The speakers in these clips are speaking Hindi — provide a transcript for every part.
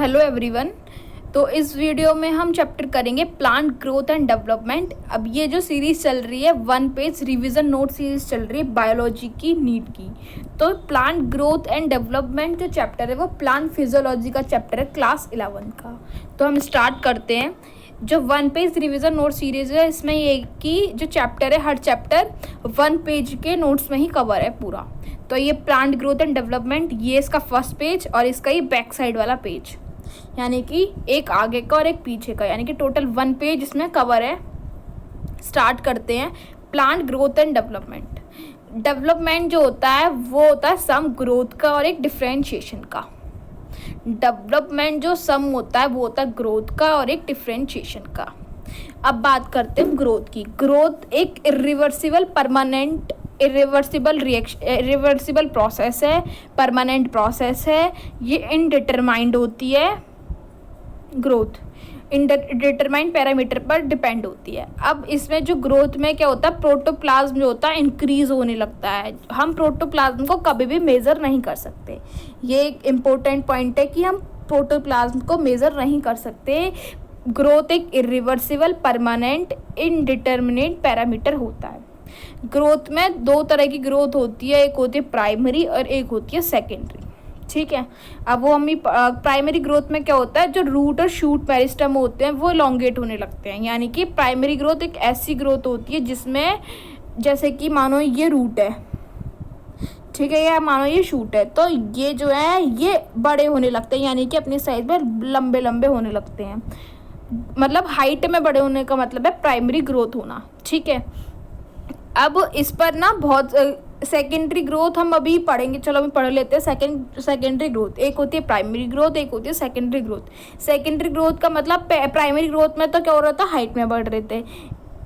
Hello everyone. तो इस वीडियो में हम चैप्टर करेंगे प्लांट ग्रोथ एंड डेवलपमेंट। अब ये जो सीरीज़ चल रही है 1 पेज रिवीजन नोट सीरीज़ चल रही है बायोलॉजी की नीट की। तो प्लांट ग्रोथ एंड डेवलपमेंट जो चैप्टर है वो प्लांट फिजियोलॉजी का चैप्टर है क्लास 11 का। तो हम स्टार्ट करते हैं। जो 1 पेज रिवीजन नोट सीरीज़ है इसमें ये कि जो चैप्टर है हर चैप्टर 1 पेज के नोट्स में ही कवर है पूरा। तो ये प्लांट ग्रोथ एंड डेवलपमेंट ये इसका फर्स्ट पेज और इसका ये बैक साइड वाला पेज, यानी कि एक आगे का और एक पीछे का, यानी कि टोटल 1 पेज इसमें कवर है। स्टार्ट करते हैं। Plant growth and development. Development जो होता है वो होता है सम ग्रोथ का और एक डिफ्रेंशिएशन का। डेवलपमेंट जो सम होता है वो होता है ग्रोथ का और एक डिफ्रेंशिएशन का। अब बात करते हैं ग्रोथ की। ग्रोथ एक इरिवर्सिबल परमानेंट इरिवर्सिबल प्रोसेस है, परमानेंट प्रोसेस है। ये इनडिटरमाइंड होती है। ग्रोथ डिटरमाइंड पैरामीटर पर डिपेंड होती है। अब इसमें जो ग्रोथ में क्या होता है, प्रोटोप्लाज्म जो होता है इंक्रीज होने लगता है। हम प्रोटोप्लाज्म को कभी भी मेज़र नहीं कर सकते। ये एक इम्पोर्टेंट पॉइंट है कि हम प्रोटोप्लाज्म को मेज़र नहीं कर सकते। ग्रोथ एक इरिवर्सिबल परमानेंट इनडिटरमिनेट पैरामीटर होता है। ग्रोथ में 2 तरह की ग्रोथ होती है, एक होती है प्राइमरी और एक होती है सेकेंडरी। ठीक है। अब वो हमें प्राइमरी ग्रोथ में क्या होता है, जो रूट और शूट मेरिस्टम होते हैं वो एलोंगेट होने लगते हैं। यानी कि प्राइमरी ग्रोथ एक ऐसी ग्रोथ होती है जिसमें जैसे कि मानो ये रूट है, ठीक है, या मानो ये शूट है, तो ये जो है ये बड़े होने लगते हैं, यानी कि अपनी साइज में लंबे लंबे होने लगते हैं। मतलब हाइट में बड़े होने का मतलब है प्राइमरी ग्रोथ होना। ठीक है। अब इस पर ना बहुत सेकेंडरी ग्रोथ हम अभी पढ़ेंगे। चलो अभी पढ़ लेते हैं। सेकेंडरी ग्रोथ एक होती है प्राइमरी ग्रोथ, एक होती है सेकेंडरी ग्रोथ। सेकेंडरी ग्रोथ का मतलब प्राइमरी ग्रोथ में तो क्या हो रहा था, हाइट में बढ़ रहे थे।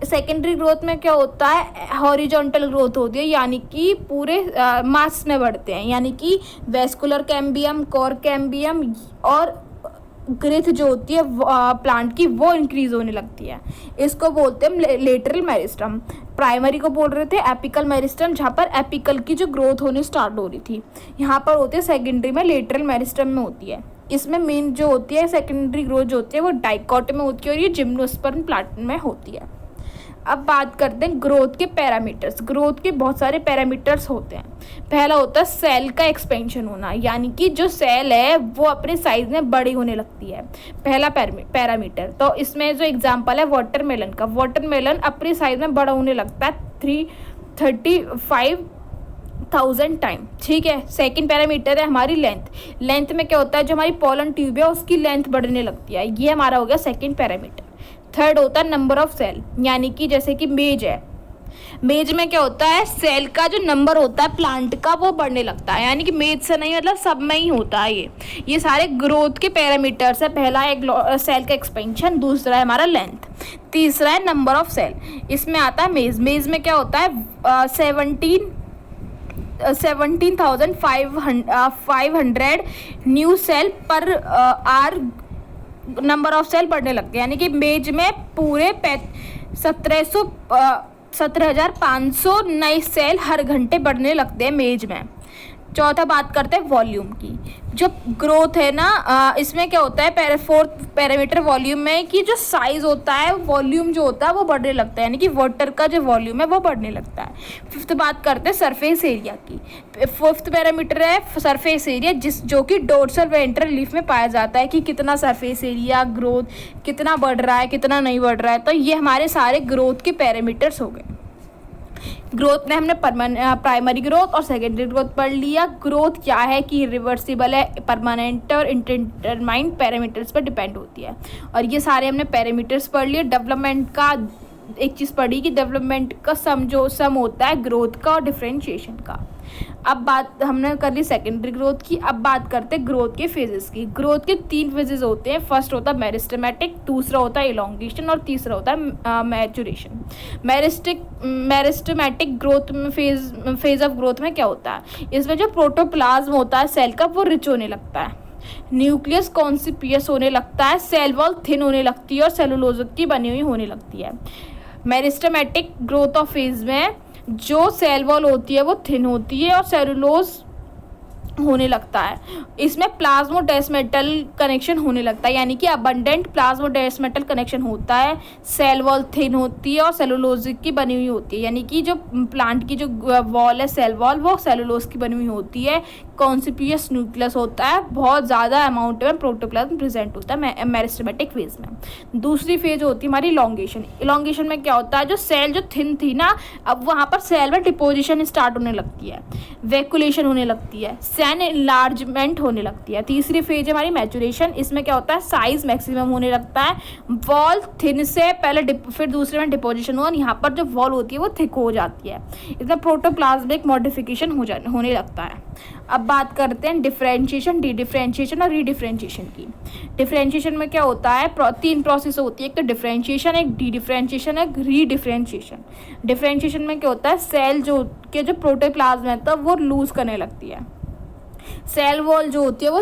सेकेंडरी ग्रोथ में क्या होता है, हॉरिजॉन्टल ग्रोथ होती है, यानी कि पूरे मास में बढ़ते हैं। यानी कि वेस्कुलर कैम्बियम, कोर कैम्बियम और ग्रेथ जो होती है प्लांट की वो इंक्रीज होने लगती है। इसको बोलते हैं लेटरल मेरिस्टम। प्राइमरी को बोल रहे थे एपिकल मेरिस्टम, जहाँ पर एपिकल की जो ग्रोथ होनी स्टार्ट हो रही थी। यहाँ पर होती है सेकेंडरी में, लेटरल मेरिस्टम में होती है। इसमें मेन जो होती है सेकेंडरी ग्रोथ जो होती है वो डाइकोट में होती है और ये जिम्नोस्पर्म प्लांट में होती है। अब बात करते हैं ग्रोथ के पैरामीटर्स। ग्रोथ के बहुत सारे पैरामीटर्स होते हैं। पहला होता है सेल का एक्सपेंशन होना, यानी कि जो सेल है वो अपने साइज में बड़ी होने लगती है। पहला पैरामीटर। तो इसमें जो एग्जांपल है वाटरमेलन का, वाटरमेलन अपनी साइज में बड़ा होने लगता है 335,000 टाइम। ठीक है। सेकंड पैरामीटर है हमारी लेंथ। लेंथ में क्या होता है, जो हमारी पोलन ट्यूब है उसकी लेंथ बढ़ने लगती है। ये हमारा हो गया सेकंड पैरामीटर। थर्ड होता है नंबर ऑफ सेल, यानी कि जैसे कि मेज है, मेज में क्या होता है, सेल का जो नंबर होता है प्लांट का वो बढ़ने लगता है। यानी कि मेज से नहीं, मतलब सब में ही होता है ये सारे ग्रोथ के पैरामीटर्स है। पहला है सेल का एक्सपेंशन, दूसरा है हमारा लेंथ, तीसरा है नंबर ऑफ सेल। इसमें आता है मेज। मेज में क्या होता है 17,500 न्यू सेल पर आर नंबर ऑफ सेल बढ़ने लगते हैं। यानी कि मेज में पूरे 17,500 नए सेल हर घंटे बढ़ने लगते हैं मेज में। चौथा बात करते हैं वॉल्यूम की। जो ग्रोथ है ना इसमें क्या होता है, फोर्थ पैरामीटर वॉल्यूम में, कि जो साइज होता है वॉल्यूम जो होता है वो बढ़ने लगता है। यानी कि वाटर का जो वॉल्यूम है वो बढ़ने लगता है। फिफ्थ बात करते हैं सरफेस एरिया की। फिफ्थ पैरामीटर है सरफेस एरिया, जो कि डोर्सल वेंट्रल लीफ में पाया जाता है कि कितना सरफेस एरिया ग्रोथ कितना बढ़ रहा है, कितना नहीं बढ़ रहा है। तो ये हमारे सारे ग्रोथ के पैरामीटर्स हो गए। ग्रोथ में हमने प्राइमरी ग्रोथ और सेकेंडरी ग्रोथ पढ़ लिया। ग्रोथ क्या है कि रिवर्सिबल है, परमानेंट और इंडिटरमाइंड पैरामीटर्स पर डिपेंड होती है। और ये सारे हमने पैरामीटर्स पढ़ लिए। डेवलपमेंट का एक चीज़ पढ़ी कि डेवलपमेंट का सम होता है ग्रोथ का और डिफ्रेंशिएशन का। अब बात हमने कर ली सेकेंडरी ग्रोथ की। अब बात करते हैं ग्रोथ के फेजेस की। ग्रोथ के 3 फेजेस होते हैं। फर्स्ट होता है मेरिस्टेमेटिक, दूसरा होता है इलोंगेशन और तीसरा होता है मैचुरेशन। मेरिस्टेमेटिक ग्रोथ में फेज ऑफ ग्रोथ में क्या होता है, इसमें जो प्रोटोप्लाज्म होता है सेल का वो रिच होने लगता है, न्यूक्लियस कॉन्सिपियस होने लगता है, सेल वॉल थिन होने लगती है और सेलुलोज की बनी हुई होने लगती है। मेरिस्टेमेटिक ग्रोथ ऑफ फेज में जो सेल वॉल होती है वो थिन होती है और सेलुलोज होने लगता है। इसमें प्लाज्मोडेस्मेटल कनेक्शन होने लगता है, यानी कि अबंडेंट प्लाज्मोडेस्मेटल कनेक्शन होता है। सेल वॉल थिन होती है और सेलुलोजिक की बनी हुई होती है, यानी कि जो प्लांट की जो वॉल है सेल वॉल वो सेलुलोज की बनी हुई होती है। कॉन्सिपियस न्यूक्लियस होता है, बहुत ज़्यादा अमाउंट में प्रोटोप्लाज्म प्रेजेंट होता है मेरिस्टेमेटिक फेज में। दूसरी फेज होती है हमारी इलॉन्गेशन। इलॉन्गेशन में क्या होता है, जो सेल जो थिन थी ना, अब वहाँ पर सेल में डिपोजिशन स्टार्ट होने लगती है, वैक्यूलेशन होने लगती है, सेल इनलार्जमेंट होने लगती है। तीसरी फेज है हमारी मैचुरेशन। इसमें क्या होता है, साइज मैक्सिमम होने लगता है, वॉल थिन से पहले फिर दूसरे में डिपोजिशन हुआ, यहाँ पर जो वॉल होती है वो थिक हो जाती है। इसमें प्रोटोप्लाज्मिक मॉडिफिकेशन होने लगता है। अब बात करते हैं डिफरेंशिएशन, डी डिफरेंशिएशन और रीडिफरेंशिएशन की। डिफरेंशिएशन में क्या होता है, 3 प्रोसेस होती है, एक तो डिफरेंशिएशन, एक डी डिफरेंशिएशन, एक रीडिफरेंशिएशन। डिफरेंशिएशन में क्या होता है, सेल जो प्रोटोप्लाज्म है तो वो लूज करने लगती है। सेल वॉल जो होती है वो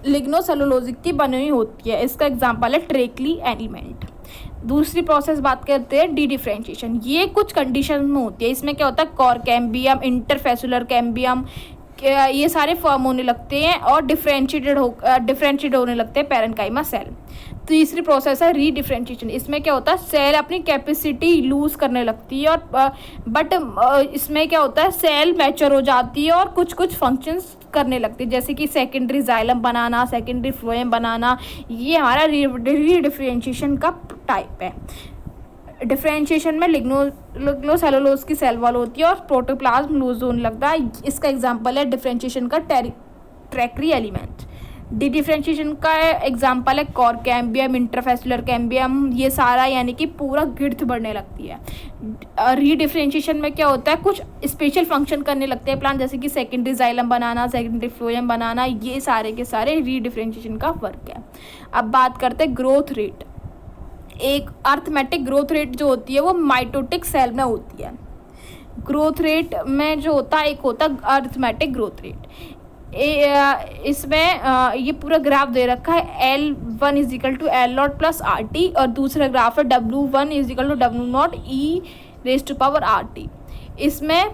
लिग्नोसेलुलोजिक की बनी हुई होती है, इसका एग्जांपल है ट्रेक्ली एलिमेंट। दूसरी प्रोसेस बात करते हैं डी डिफरेंशिएशन। ये कुछ कंडीशन में होती है। इसमें क्या होता है, कॉर कैम्बियम, इंटरफेसुलर कैम्बियम, ये सारे फॉर्म होने लगते हैं और डिफरेंशिएट होने लगते हैं पैरेन्काइमा सेल। तीसरी प्रोसेस है रीडिफरेंशिएशन। इसमें क्या होता है, सेल अपनी कैपेसिटी लूज करने लगती है और बट इसमें क्या होता है, सेल मैच्योर हो जाती है और कुछ कुछ फंक्शंस करने लगती है, जैसे कि सेकेंडरी जाइलम बनाना, सेकेंडरी फ्लोएम बनाना। ये हमारा रीडिफरेंशिएशन का टाइप है। डिफरेंशिएशन में लिग्नोसेलुलोज की सेल वॉल होती है और प्रोटोप्लाज्म लूज होने लगता है, इसका एग्जांपल है डिफरेंशिएशन का ट्रैक्री एलिमेंट। डी डिफरेंशिएशन का एग्जांपल है कॉर कैम्बियम, इंटरफेसुलर कैम्बियम, ये सारा यानी कि पूरा गिर्थ बढ़ने लगती है। रीडिफरेंशिएशन में क्या होता है, कुछ स्पेशल फंक्शन करने लगते हैं प्लांट, जैसे कि सेकेंडरी जाइलम बनाना, सेकेंडरी फ्लोएम बनाना, ये सारे के सारे रीडिफरेंशिएशन का वर्क है। अब बात करते हैं ग्रोथ रेट। एक अर्थमेटिक ग्रोथ रेट जो होती है वो माइटोटिक सेल में होती है। ग्रोथ रेट में जो होता है, एक होता है अर्थमेटिक ग्रोथ रेट। इसमें ये पूरा ग्राफ दे रखा है, L1 is equal to L0 plus RT, और दूसरा ग्राफ है W1 is equal to W0 e⁻RT। इसमें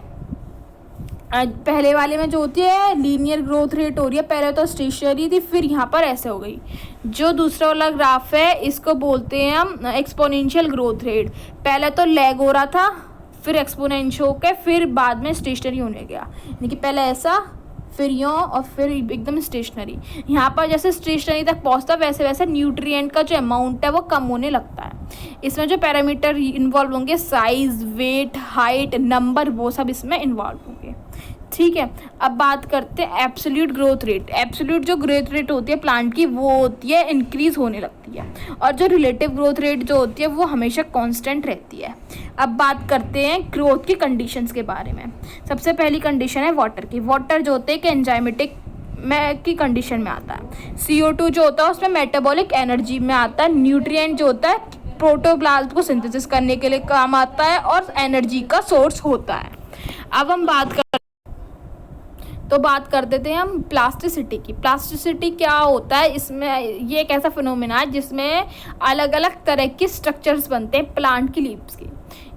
पहले वाले में जो होती है लीनियर ग्रोथ रेट हो रही है, पहले तो स्टेशनरी थी, फिर यहाँ पर ऐसे हो गई। जो दूसरा वाला ग्राफ है इसको बोलते हैं हम एक्सपोनेंशियल ग्रोथ रेट। पहले तो लैग हो रहा था, फिर एक्सपोनेंशियल होकर फिर बाद में स्टेशनरी होने गया, यानी कि पहले ऐसा, फिर यूँ, और फिर एकदम स्टेशनरी। यहाँ पर जैसे स्टेशनरी तक पहुँचता वैसे वैसे न्यूट्रिएंट का जो अमाउंट है वो कम होने लगता है। इसमें जो पैरामीटर इन्वॉल्व होंगे, साइज, वेट, हाइट, नंबर, वो सब इसमें इन्वॉल्व होंगे। ठीक है, अब बात करते हैं एब्सोल्यूट ग्रोथ रेट। एब्सोल्यूट जो ग्रोथ रेट होती है प्लांट की वो होती है इंक्रीज होने लगती है, और जो रिलेटिव ग्रोथ रेट जो होती है वो हमेशा कांस्टेंट रहती है। अब बात करते हैं ग्रोथ की कंडीशंस के बारे में। सबसे पहली कंडीशन है वाटर की। वाटर जो होते हैं कि एंजाइमेटिक में की कंडीशन में आता है। CO2 जो होता है उसमें मेटाबॉलिक एनर्जी में आता है। न्यूट्रिएंट जो होता है प्रोटोप्लाज्म को सिंथेसिस करने के लिए काम आता है और एनर्जी का सोर्स होता है। अब हम बात कर देते हैं हम प्लास्टिसिटी की। प्लास्टिसिटी क्या होता है, इसमें ये एक ऐसा फिनोमेना है जिसमें अलग अलग तरह के स्ट्रक्चर्स बनते हैं प्लांट की लीव्स के।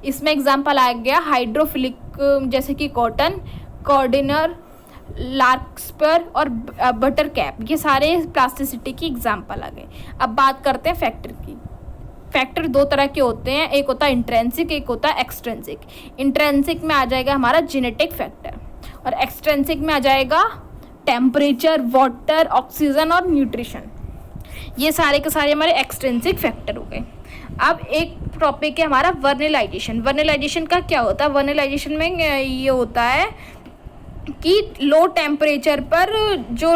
इसमें एग्जांपल आ गया हाइड्रोफिलिक, जैसे कि कॉटन, कॉर्डिनर, लार्कस्पर और बटर कैप, ये सारे प्लास्टिसिटी की एग्जांपल आ गए। अब बात करते हैं फैक्टर की। फैक्टर 2 तरह के होते हैं, एक होता है इंट्रेंसिक, एक होता है एक्सट्रेंसिक। इंट्रेंसिक में आ जाएगा हमारा जेनेटिक फैक्टर, और एक्सट्रेंसिक में आ जाएगा टेम्परेचर, वाटर, ऑक्सीजन और न्यूट्रिशन। ये सारे के सारे हमारे एक्सट्रेंसिक फैक्टर हो गए। अब एक टॉपिक है हमारा वर्नलाइजेशन। वर्नलाइजेशन का क्या होता है, वर्नलाइजेशन में ये होता है कि लो टेम्परेचर पर जो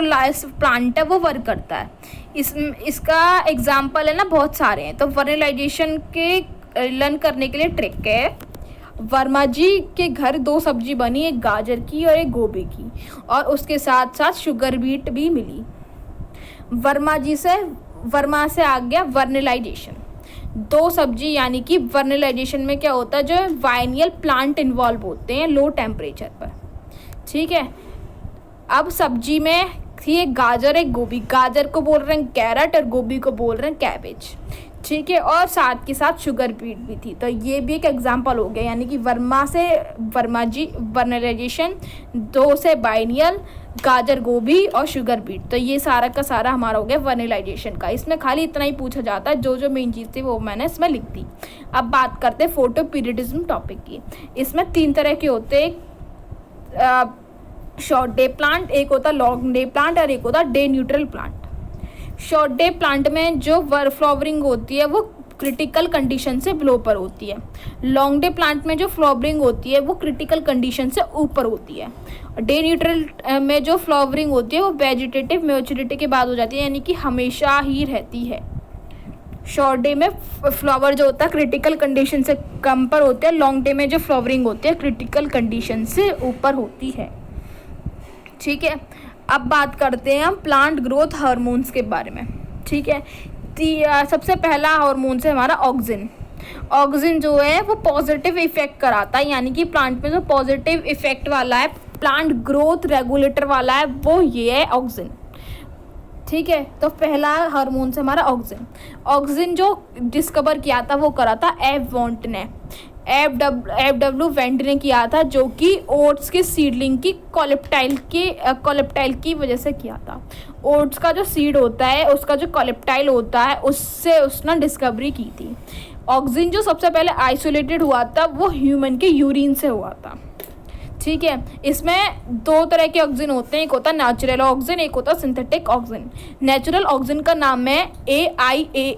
प्लांट है वो वर्क करता है। इसका एग्जाम्पल है ना, बहुत सारे हैं। तो वर्नलाइजेशन के लर्न करने के लिए ट्रिक है, वर्मा जी के घर 2 सब्जी बनी, एक गाजर की और एक गोभी की, और उसके साथ साथ शुगर बीट भी मिली। वर्मा से आ गया वर्नलाइजेशन। 2 सब्जी यानी कि वर्नलाइजेशन में क्या होता है, जो वाइनियल प्लांट इन्वॉल्व होते हैं लो टेम्परेचर पर। ठीक है, अब सब्जी में थी एक गाजर, एक गोभी। गाजर को बोल रहे हैं कैरेट और गोभी को बोल रहे हैं कैबेज। ठीक है, और साथ के साथ शुगर बीट भी थी। तो ये भी एक एग्जांपल हो गया, यानी कि वर्मा जी वर्नलाइजेशन, 2 से बाइनियल, गाजर गोभी और शुगर बीट। तो ये सारा का सारा हमारा हो गया वर्नलाइजेशन का। इसमें खाली इतना ही पूछा जाता है, जो जो मेन चीज़ थी वो मैंने इसमें लिख दी। अब बात करते हैं फोटो पीरियडिज्म टॉपिक की। इसमें 3 तरह के होते हैं, शॉर्ट डे प्लांट, एक होता है लॉन्ग डे प्लांट और एक होता है day neutral plant. Short day plant में जो फ्लावरिंग होती है वो क्रिटिकल कंडीशन से बिलो पर होती है। लॉन्ग डे प्लांट में जो फ्लावरिंग होती है वो क्रिटिकल कंडीशन से ऊपर होती है। डे न्यूट्रल में जो फ्लावरिंग होती है वो वेजिटेटिव मैच्योरिटी के बाद हो जाती है, यानी कि हमेशा ही रहती है। शॉर्ट डे में फ्लावर जो होता है क्रिटिकल कंडीशन से कम पर होते हैं, लॉन्ग डे में जो फ्लावरिंग होती है क्रिटिकल कंडीशन से ऊपर होती है। ठीक है, अब बात करते हैं हम प्लांट ग्रोथ हार्मोन्स के बारे में। ठीक है, सबसे पहला हार्मोन है हमारा ऑक्सिन। ऑक्सिन जो है वो पॉजिटिव इफेक्ट कराता है, यानी कि प्लांट में जो पॉजिटिव इफेक्ट वाला है, प्लांट ग्रोथ रेगुलेटर वाला है, वो ये है ऑक्सिन। ठीक है, तो पहला हार्मोन है हमारा ऑक्सिन। ऑक्सिन जो डिस्कवर किया था वो करा था एफ डब्ल्यू वेंट ने किया था, जो कि ओट्स के सीडलिंग की कॉलेप्टाइल की वजह से किया था। ओट्स का जो सीड होता है उसका जो कॉलेप्टाइल होता है उससे उसने डिस्कवरी की थी। ऑक्सिन जो सबसे पहले आइसोलेटेड हुआ था वो ह्यूमन के यूरिन से हुआ था। ठीक है, इसमें 2 तरह के ऑक्सिन होते हैं, एक होता है नेचुरल ऑक्सिन, एक होता है सिंथेटिक ऑक्सिन। नेचुरल ऑक्सिन का नाम है AIA,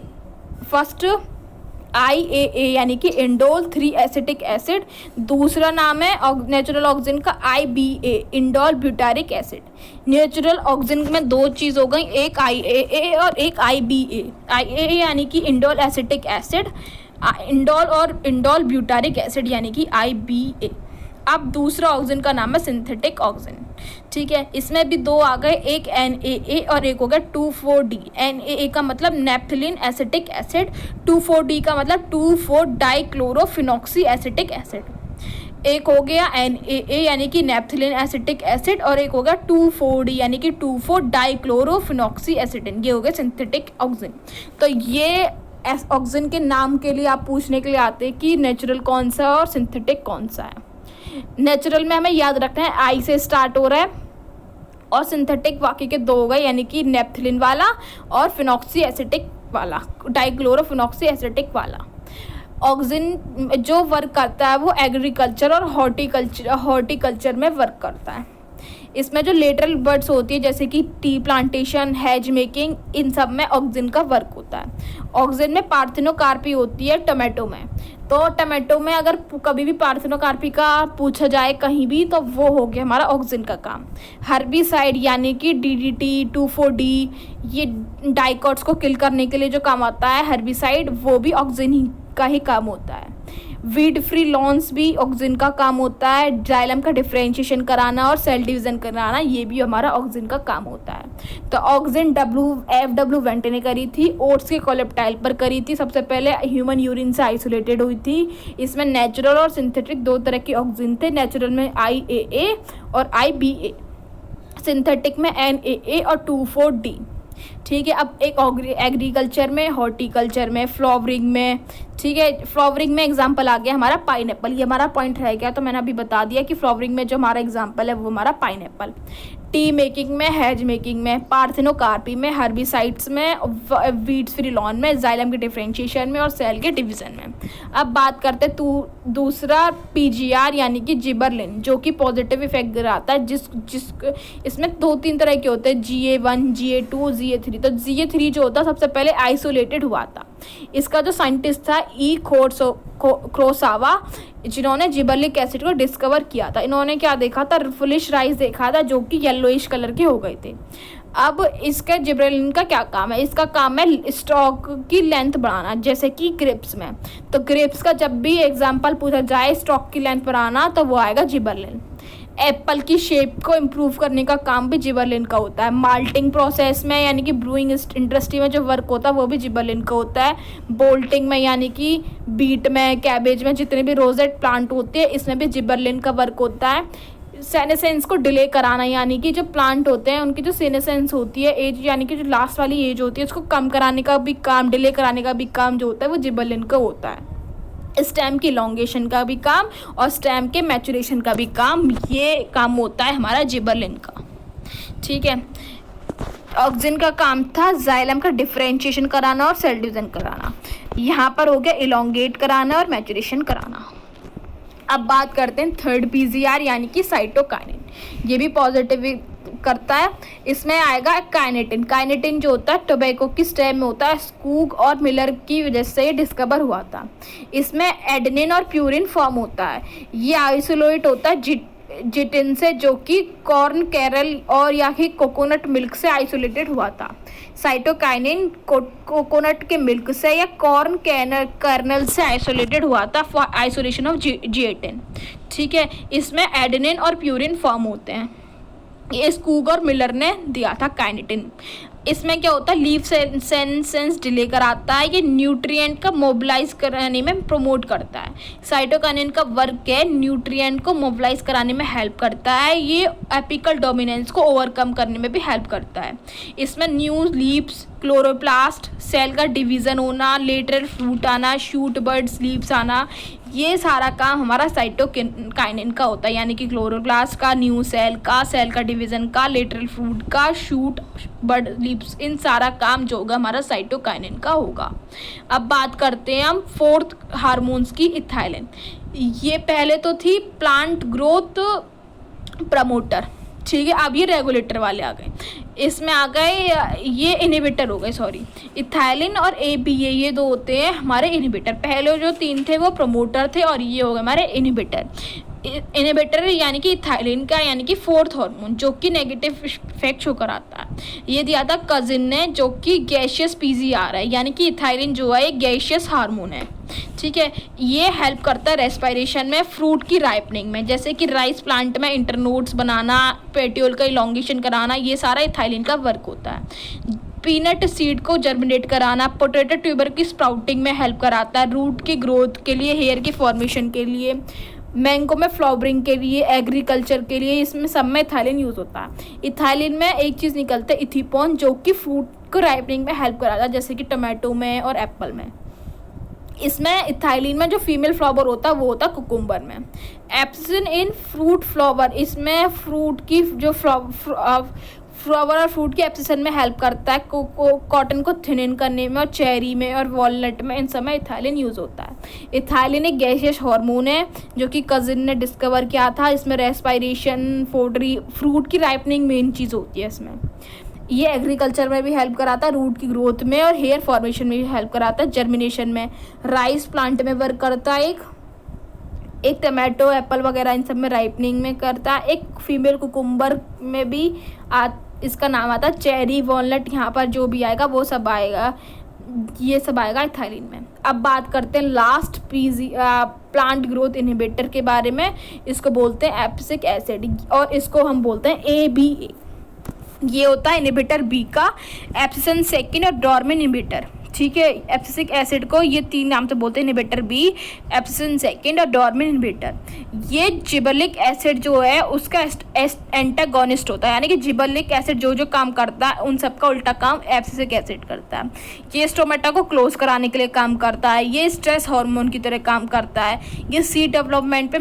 फर्स्ट IAA यानी कि इंडोल 3 एसिटिक एसिड। दूसरा नाम है नेचुरल ऑक्सिन का IBA, indole butyric acid. Natural auxin में 2 चीज़ हो गई, एक IAA और एक IBA। IAA यानी कि indole acetic acid, indole butyric acid यानी कि IBA। अब दूसरा ऑक्सिन का नाम है सिंथेटिक ऑक्सिन। ठीक है, इसमें भी 2 आ गए, एक NAA और एक हो गया 2,4-D। NAA का मतलब नेप्थलीन एसिटिक एसिड, 2,4-D का मतलब 2,4-डाइक्लोरोफिनॉक्सी एसिटिक एसिड। एक हो गया NAA यानी कि नेप्थलीन एसिटिक एसिड और एक हो गया 2,4-D यानी कि 2,4-डाइक्लोरोफिनॉक्सी एसिडिन। ये हो गया सिंथेटिक ऑक्सिन। तो ये ऑक्सिन के नाम के लिए आप पूछने के लिए आते हैं कि नेचुरल कौन सा है और सिंथेटिक कौन सा है। नेचुरल में हमें याद रखना है आई से स्टार्ट हो रहा है, और सिंथेटिक बाकी के 2 हो गए, यानी कि नेप्थलीन वाला और फिनॉक्सी एसिटिक वाला, डाइक्लोरोफिनॉक्सी एसिटिक वाला। ऑक्सिन जो वर्क करता है वो एग्रीकल्चर और हॉर्टिकल्चर में वर्क करता है। इसमें जो लेटरल बर्ड्स होती है जैसे कि टी प्लांटेशन, हेज मेकिंग, इन सब में ऑक्सिन का वर्क होता है। ऑक्सिन में पार्थेनोकार्पी होती है टोमेटो में। तो टोमेटो में अगर कभी भी पार्थेनोकार्पी का पूछा जाए कहीं भी तो वो हो गया हमारा ऑक्सिन का काम। हर्बिसाइड यानी कि DDT, 2,4-D, ये डाइकॉट्स को किल करने के लिए जो काम आता है हर्बिसाइड, वो भी ऑक्सिन का ही काम होता है। वीड फ्री लॉन्स भी ऑक्सिन का काम होता है। जाइलम का डिफ्रेंशिएशन कराना और सेल डिवीजन कराना, ये भी हमारा ऑक्सिन का काम होता है। तो ऑक्सिन FW वेंट ने करी थी, ओट्स के कॉलेप्टाइल पर करी थी, सबसे पहले ह्यूमन यूरिन से आइसोलेटेड हुई थी। इसमें नेचुरल और सिंथेटिक 2 तरह के ऑक्सिन थे। नेचुरल में IAA और IBA, सिंथेटिक में NAA और 2,4-D। ठीक है, अब एक एग्रीकल्चर में, हॉर्टिकल्चर में, फ्लावरिंग में। ठीक है, फ्लावरिंग में एग्जांपल आ गया हमारा पाइनएप्पल। ये हमारा पॉइंट रह गया, तो मैंने अभी बता दिया कि फ्लावरिंग में जो हमारा एग्जांपल है वो हमारा पाइनएप्पल। टी मेकिंग में, हेज मेकिंग में, पार्थेनोकार्पी में, हर्बिसाइड्स में, वीड्स फ्री लॉन में, जाइलम के डिफ्रेंशिएशन में और सेल के डिवीजन में। अब बात करते हैं दूसरा PGR यानी कि जिबरलिन, जो कि पॉजिटिव इफेक्ट गिराता है। इसमें 2-3 तरह के होते हैं, GA1, GA2, GA3। तो GA3 जो होता है सबसे पहले आइसोलेटेड हुआ था। इसका जो साइंटिस्ट था E. क्रोसावा, जिन्होंने जिबरलिक एसिड को डिस्कवर किया था। इन्होंने क्या देखा था, फुलिश राइस देखा था जो कि येलोइश कलर के हो गए थे। अब इसका जिबरलिन का क्या काम है, इसका काम है स्टॉक की लेंथ बढ़ाना, जैसे कि ग्रेप्स में। तो ग्रेप्स का जब भी एग्जांपल पूछा जाए स्टॉक की लेंथ बढ़ाना तो वो आएगा जिबरलिन। एप्पल की शेप को इम्प्रूव करने का काम भी जिबरलिन का होता है। माल्टिंग प्रोसेस में यानी कि ब्रूइंग इंडस्ट्री में जो वर्क होता है वो भी जिबरलिन का होता है। बोल्टिंग में यानी कि बीट में, कैबेज में, जितने भी रोजेट प्लांट होते हैं इसमें भी जिबरलिन का वर्क होता है। सेनेसेंस को डिले कराना, यानी कि जो प्लांट होते हैं उनकी जो सेनेसेंस होती है, एज यानी कि जो लास्ट वाली एज होती है उसको कम कराने का भी काम, डिले कराने का भी काम जो होता है वो जिबरलिन का होता है। स्टेम की इलॉन्गेशन का भी काम और स्टेम के मैचुरेशन का भी काम, ये काम होता है हमारा जिबरलिन का। ठीक है। ऑक्सिन का काम था जाइलम का डिफरेंशिएशन कराना और सेल डिवीजन कराना। यहाँ पर हो गया इलोंगेट कराना और मैचुरेशन कराना। अब बात करते हैं थर्ड पीजीआर यानी कि साइटोकाइनिन। ये भी पॉजिटिव करता है। इसमें आएगा काइनेटिन। काइनेटिन जो होता है टोबैको की स्टेम में होता है, स्कूग और मिलर की वजह से ये डिस्कवर हुआ था। इसमें एडेनिन और प्यूरिन फॉर्म होता है। ये आइसोलेट होता है जिटिन से, जो कि कॉर्न कैरल और या फिर कोकोनट मिल्क से आइसोलेटेड हुआ था। साइटोकाइनिन कोकोनट के मिल्क से या कॉर्न कर्नल से आइसोलेटेड हुआ था फॉर आइसोलेशन ऑफ जिटिन। ठीक है। इसमें एडेनिन और प्यूरिन फॉर्म होते हैं। ये स्कूग और मिलर ने दिया था काइनेटिन। इसमें क्या होता है, लीफ सेंस डिले कराता है। ये न्यूट्रिएंट का मोबिलाइज कराने में प्रमोट करता है। साइटोकाइनिन का वर्क है न्यूट्रिएंट को मोबिलाइज कराने में हेल्प करता है। ये एपिकल डोमिनेंस को ओवरकम करने में भी हेल्प करता है। इसमें न्यू लीव्स, क्लोरोप्लास्ट, सेल का डिवीज़न होना, लेटरल फ्रूट आना, शूट बर्ड्स लीव्स आना, ये सारा काम हमारा साइटोकाइनिन का होता है। यानी कि क्लोरोप्लास्ट का, न्यू सेल का डिवीज़न का, लेटरल फ्रूट का, शूट बर्ड लीव्स, इन सारा काम जो होगा हमारा साइटोकाइनिन का होगा। अब बात करते हैं हम फोर्थ हार्मोन्स की, इथाइलिन। ये पहले तो थी प्लांट ग्रोथ प्रमोटर, ठीक है। अब ये रेगुलेटर वाले आ गए। इसमें आ गए ये इनहिबिटर हो गए, सॉरी। इथाइलिन और एपीए ये दो होते हैं हमारे इनहिबिटर। पहले जो तीन थे वो प्रमोटर थे और ये हो गए हमारे इनहिबिटर। इनहिबिटर यानी कि इथाइलिन का यानी कि फोर्थ हार्मोन जो कि नेगेटिव इफेक्ट शो कराता है। ये दिया था कजिन ने, जो कि गैशियस पीजीआर है। यानी कि इथाइलिन जो है एक गैशियस हार्मोन है, ठीक है। ये हेल्प करता है रेस्पिरेशन में, फ्रूट की राइपनिंग में, जैसे कि राइस प्लांट में इंटरनोड्स बनाना, पेट्यूल का इलोंगेशन कराना, ये सारा इथाइलिन का वर्क होता है। पीनट सीड को जर्मिनेट कराना, पोटैटो ट्यूबर की स्प्राउटिंग में हेल्प कराता है, रूट की ग्रोथ के लिए, हेयर की फॉर्मेशन के लिए, मैंगो में फ्लावरिंग के लिए, एग्रीकल्चर के लिए, इसमें सब में इथाइलिन यूज़ होता है। इथाइलिन में एक चीज़ निकलता है इथिपोन, जो कि फ्रूट को राइपनिंग में हेल्प कराता है, जैसे कि टमाटो में और एप्पल में। इसमें इथाइलिन में जो फीमेल फ्लावर होता है वो होता है कुकुम्बर में। एप्सिन इन फ्रूट फ्लावर, इसमें फ्रूट की जो फ्लावर और फ्रूट की एप्सिसन में हेल्प करता है। कॉटन को थिन करने में और चेरी में और वॉलनट में, इन सब में इथाइलिन यूज़ होता है। इथाइलिन एक गैसियस हार्मोन है जो कि कजिन ने डिस्कवर किया था। इसमें रेस्पिरेशन, फ्रूट की राइपनिंग मेन चीज़ होती है इसमें। ये एग्रीकल्चर में भी हेल्प कराता है, रूट की ग्रोथ में और हेयर फॉर्मेशन में भी हेल्प कराता है, जर्मिनेशन में, राइस प्लांट में वर्क करता है, एक टमाटो, एप्पल वगैरह इन सब में राइपनिंग में करता है। एक फीमेल कुकुम्बर में भी इसका नाम आता है चेरी, वॉलनट, यहाँ पर जो भी आएगा वो सब आएगा, ये सब आएगा इथाइलिन में। अब बात करते हैं लास्ट प्लांट ग्रोथ इनहिबिटर के बारे में। इसको बोलते हैं एब्सिक एसिड और इसको हम बोलते हैं ABA। ये होता है इनहिबिटर बी का, एब्सिसन सेकेंड और डॉर्मिन इनहिबिटर, ठीक है। एब्सिसिक एसिड को ये तीन नाम से बोलते हैं, इनहिबिटर बी, एब्सिसन सेकेंड और डॉर्मिन इनहिबिटर। ये जिबर्लिक एसिड जो है उसका एंटागोनिस्ट होता है, यानी कि जिबर्लिक एसिड जो जो काम करता है उन सब का उल्टा काम एब्सिसिक एसिड करता है। ये स्टोमेटा को क्लोज कराने के लिए काम करता है। ये स्ट्रेस हार्मोन की तरह काम करता है। ये सीड डेवलपमेंट पे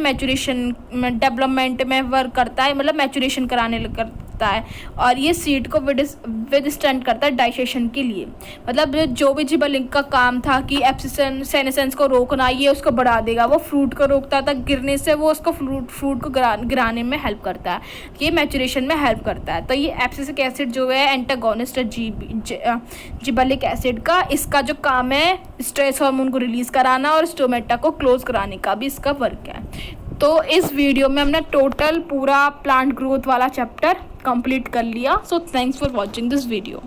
डेवलपमेंट में वर्क करता है, मतलब मैचुरेशन कराने करता है। और ये सीड को विदस्टैंड करता है डाइजेशन के लिए। मतलब जो भी जिबर्लिक का काम था कि एब्सिसन सेनेसेंस को रोकना, ये उसको बढ़ा देगा। वो फ्रूट को रोकता था गिरने से, वो उसको फ्रूट को गिराने में हेल्प करता है, ये मैचुरेशन में हेल्प करता है। तो ये एब्सिसिक एसिड जो है एंटागोनिस्ट है जिबर्लिक एसिड का। इसका जो काम है स्ट्रेस हार्मोन को रिलीज कराना और स्टोमेटा को क्लोज कराने का भी इसका वर्क है। तो इस वीडियो में हमने टोटल पूरा प्लांट ग्रोथ वाला चैप्टर कंप्लीट कर लिया। So thanks for watching this video.